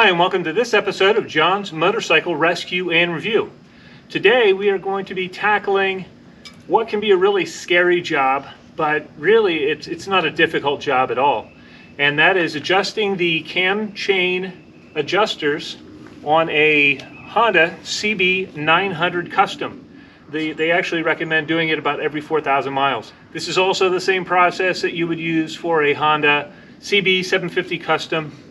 Hi, and welcome to this episode of John's Motorcycle Rescue and Review. Today we are going to be tackling what can be a really scary job, but really it's not a difficult job at all. And that is adjusting the cam chain adjusters on a Honda CB900 Custom. They actually recommend doing it about every 4,000 miles. This is also the same process that you would use for a Honda CB750 Custom,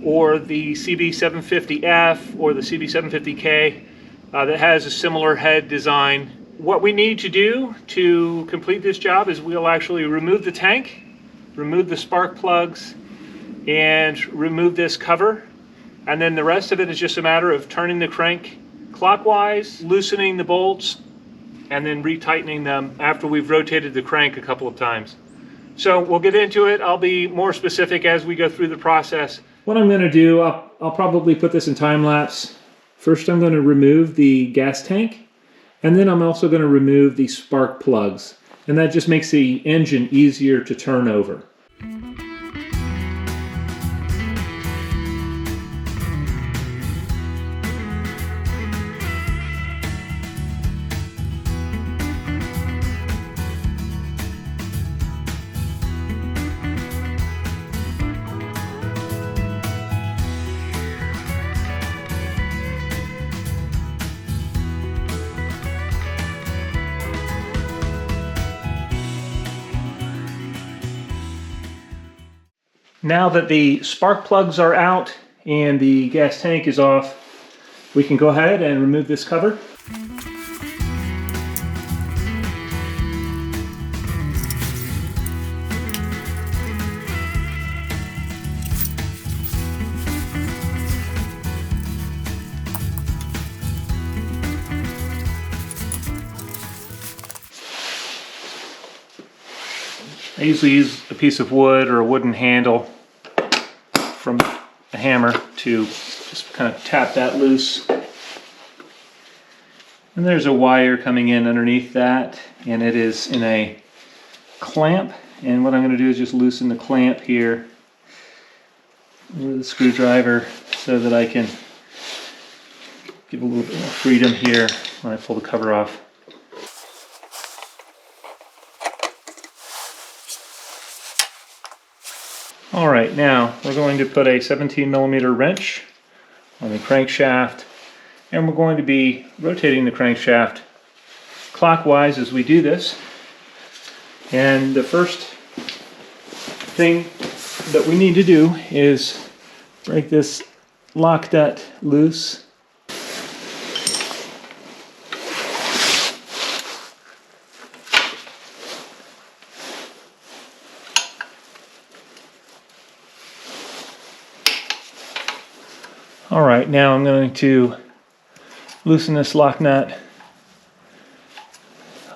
or the CB750F, or the CB750K that has a similar head design. What we need to do to complete this job is we'll actually remove the tank, remove the spark plugs, and remove this cover. And then the rest of it is just a matter of turning the crank clockwise, loosening the bolts, and then retightening them after we've rotated the crank a couple of times. So we'll get into it. I'll be more specific as we go through the process. What I'm going to do, I'll probably put this in time lapse. First I'm going to remove the gas tank, and then I'm also going to remove the spark plugs. And that just makes the engine easier to turn over. Now that the spark plugs are out and the gas tank is off, we can go ahead and remove this cover. I usually use a piece of wood or a wooden handle from a hammer to just kind of tap that loose. And there's a wire coming in underneath that, and it is in a clamp. And what I'm going to do is just loosen the clamp here with a screwdriver so that I can give a little bit more freedom here when I pull the cover off. Alright, now we're going to put a 17mm wrench on the crankshaft, and we're going to be rotating the crankshaft clockwise as we do this. And the first thing that we need to do is break this lock nut loose. Alright, now I'm going to loosen this lock nut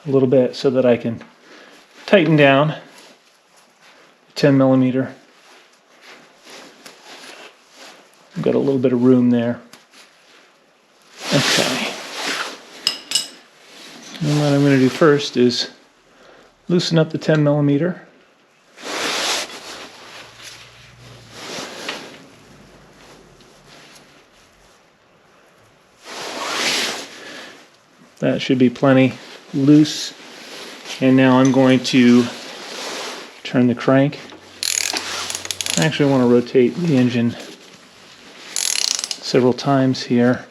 a little bit so that I can tighten down 10mm. I've got a little bit of room there. Okay. And what I'm going to do first is loosen up the 10mm. That should be plenty loose. And now I'm going to turn the crank. I actually want to rotate the engine several times here.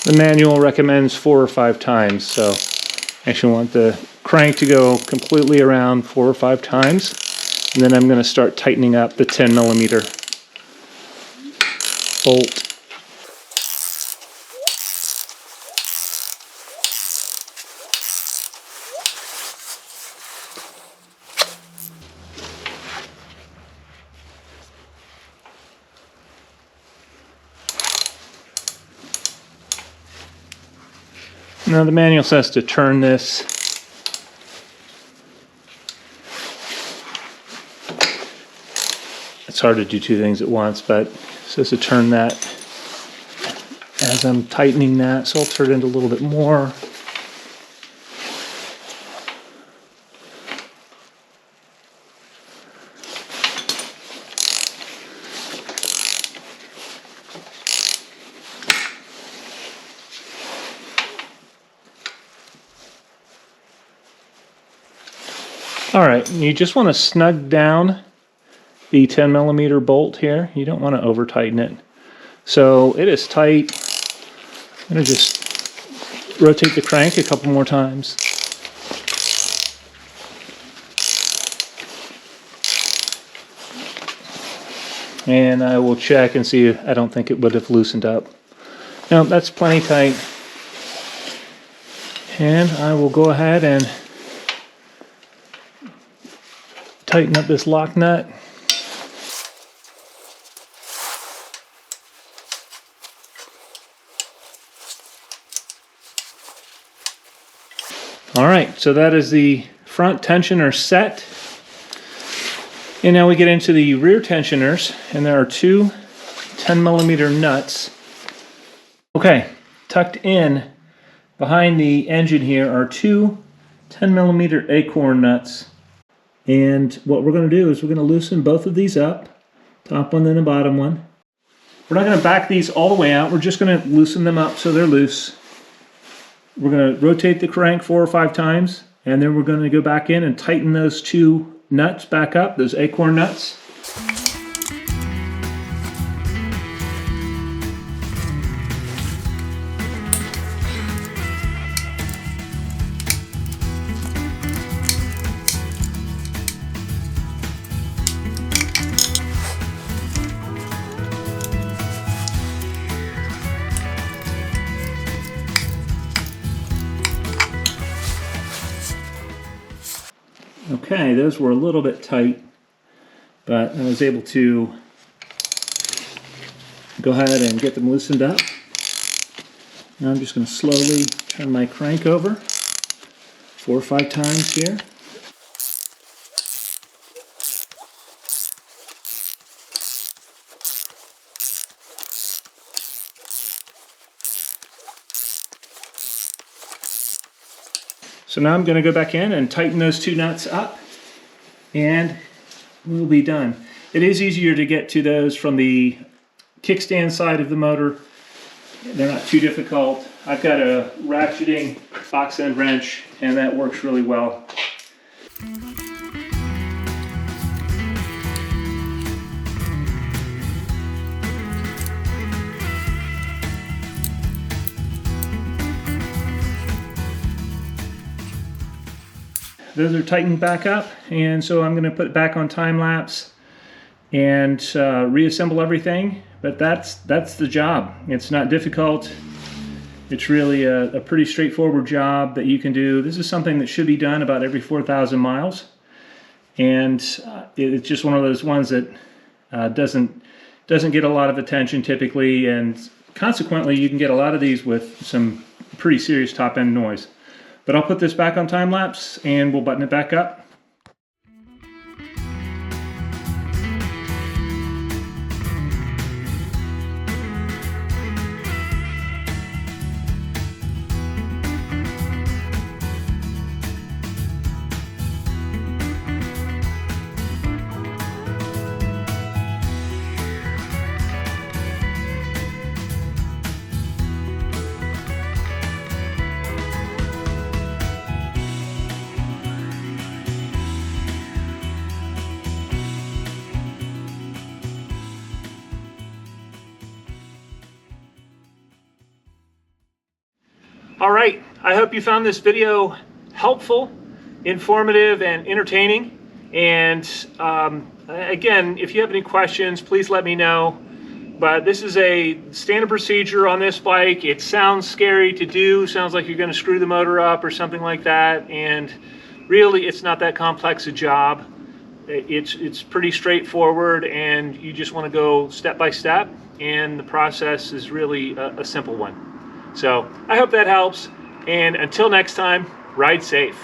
The manual recommends 4 or 5 times, so I actually want the crank to go completely around 4 or 5 times, and then I'm going to start tightening up the 10mm bolt. Now the manual says to turn this It's hard to do two things at once, but it says to turn that as I'm tightening that, so I'll turn it a little bit more. All right, you just want to snug down the 10mm bolt here. You don't want to over tighten it. So it is tight. I'm going to just rotate the crank a couple more times. And I will check and see. I don't think it would have loosened up. No, that's plenty tight. And I will go ahead and tighten up this lock nut. All right, so that is the front tensioner set. And now we get into the rear tensioners, and there are two 10mm nuts. Okay, tucked in behind the engine here are two 10mm acorn nuts. And what we're going to do is we're going to loosen both of these up, top one and the bottom one. We're not going to back these all the way out, we're just going to loosen them up so they're loose. We're going to rotate the crank 4 or 5 times, and then we're going to go back in and tighten those two nuts back up, those acorn nuts. Okay, those were a little bit tight, but I was able to go ahead and get them loosened up. Now I'm just going to slowly turn my crank over 4 or 5 times here. So now I'm going to go back in and tighten those two nuts up, and we'll be done. It is easier to get to those from the kickstand side of the motor. They're not too difficult. I've got a ratcheting box end wrench, and that works really well. Those are tightened back up, and so I'm going to put it back on time lapse and reassemble everything. But that's the job. It's not difficult. It's really a pretty straightforward job that you can do. This is something that should be done about every 4,000 miles, and it's just one of those ones that doesn't get a lot of attention typically, and consequently you can get a lot of these with some pretty serious top end noise. But I'll put this back on time lapse and we'll button it back up. All right, I hope you found this video helpful, informative, and entertaining. And again, if you have any questions, please let me know. But this is a standard procedure on this bike. It sounds scary to do, sounds like you're going to screw the motor up or something like that. And really, it's not that complex a job. It's pretty straightforward, and you just want to go step by step, and the process is really a simple one. So I hope that helps, and until next time, ride safe.